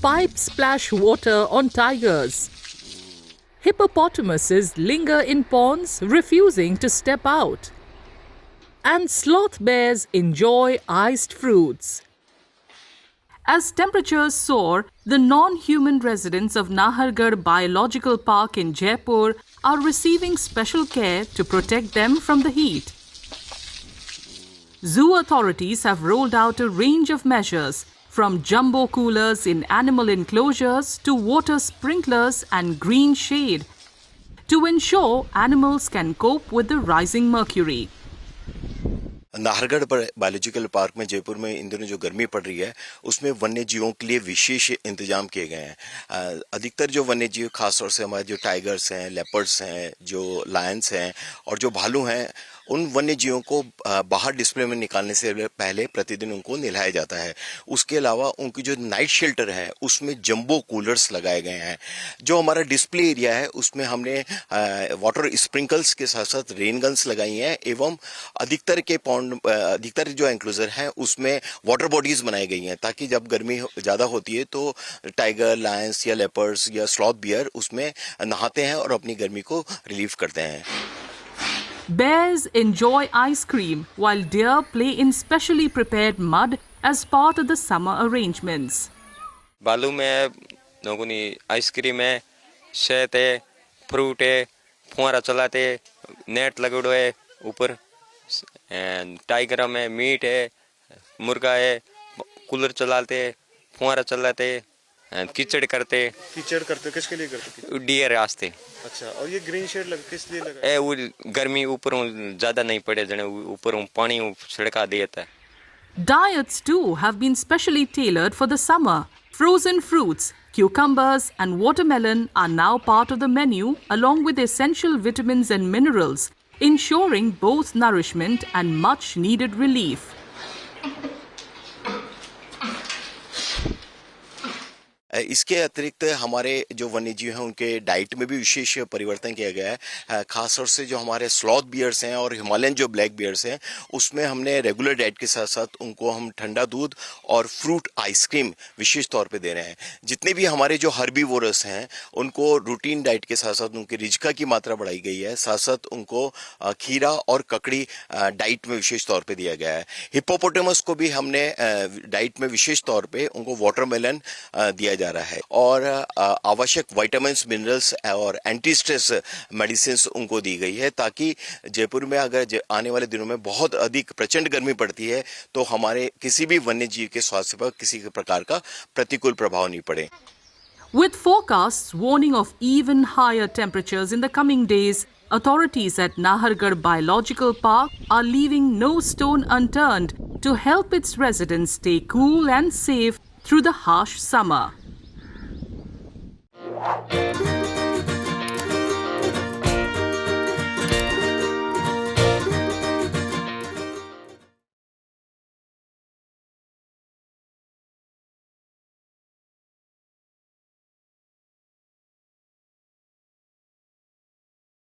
Pipes splash water on tigers. Hippopotamuses linger in ponds, refusing to step out. And sloth bears enjoy iced fruits. As temperatures soar, the non-human residents of Nahargarh Biological Park in Jaipur are receiving special care to protect them from the heat. Zoo authorities have rolled out a range of measures, from jumbo coolers in animal enclosures to water sprinklers and green shade, to ensure animals can cope with the rising mercury. Nahargarh biological park में जयपुर में इन दिनों जो गर्मी पड़ रही है उसमें वन्य जीवों के लिए विशेष इंतजाम किए गए हैं। अधिकतर जो वन्य जीव खासतौर से हमारे जो टाइगर्स हैं, लेपर्ड्स हैं, जो लायंस हैं और जो भालू हैं, उन वन्य जीवों को बाहर डिस्प्ले में निकालने से पहले प्रतिदिन उनको नहलाया जाता है। उसके अलावा उनकी जो नाइट शेल्टर है उसमें जंबो कूलर्स लगाए गए हैं। जो हमारा डिस्प्ले एरिया है उसमें हमने वाटर स्प्रिंकल्स के साथ साथ रेन गन्स लगाई हैं एवं अधिकतर जो एंक्लोजर है उसमें वाटर बॉडीज बनाई गई हैं ताकि जब गर्मी ज़्यादा होती है तो टाइगर, लायंस या लेपर्ड्स या स्लॉथ बियर उसमें नहाते हैं और अपनी गर्मी को रिलीव करते हैं। Bears enjoy ice cream while deer play in specially prepared mud as part of the summer arrangements. बालू में लोगों ने आइसक्रीम है, शहद है, फ्रूट है, फुहारा चलाते, नेट लगड़ो है ऊपर, टाइगर में मीट है, मुर्गा है, कूलर चलाते, फुहारा चलाते, कीचड़ करते किसके लिए करते? डियर रास्ते। अच्छा, और ये ग्रीन शेड किस लिए लगा? वो गर्मी ऊपर ज्यादा नहीं पड़े, जने ऊपर पानी छिड़का देता है। Diets too have been specially tailored for the summer. Frozen fruits, cucumbers and watermelon are now part of the menu along with essential vitamins and minerals, ensuring both nourishment and much needed relief. इसके अतिरिक्त हमारे जो वन्यजीव हैं उनके diet में भी विशेष परिवर्तन किया गया है। खासतौर से जो हमारे स्लॉथ बियर्स हैं और हिमालयन जो ब्लैक बियर्स हैं उसमें हमने रेगुलर डाइट के साथ साथ उनको हम ठंडा दूध और फ्रूट आइसक्रीम विशेष तौर पे दे रहे हैं। जितने भी हमारे जो हर्बीवोरस हैं उनको रूटीन डाइट के साथ साथ उनकी रिजका की मात्रा बढ़ाई गई है, साथ साथ उनको खीरा और ककड़ी डाइट में विशेष तौर पर दिया गया है। हिप्पोपोटामस को भी हमने डाइट में विशेष तौर पर उनको वाटरमेलन दिया जा रहा है और आवश्यक विटामिन्स, मिनरल्स और एंटी स्ट्रेस मेडिसिन उनको दी गई है ताकि जयपुर में अगर आने वाले दिनों में बहुत अधिक प्रचंड गर्मी पड़ती है तो हमारे किसी भी वन्य जीव के स्वास्थ्य पर किसी प्रकार का प्रतिकूल प्रभाव नहीं पड़े। With forecasts warning of even higher temperatures in the coming days, authorities at Nahargarh Biological Park are leaving no stone unturned to help its residents stay cool and safe through the harsh summer.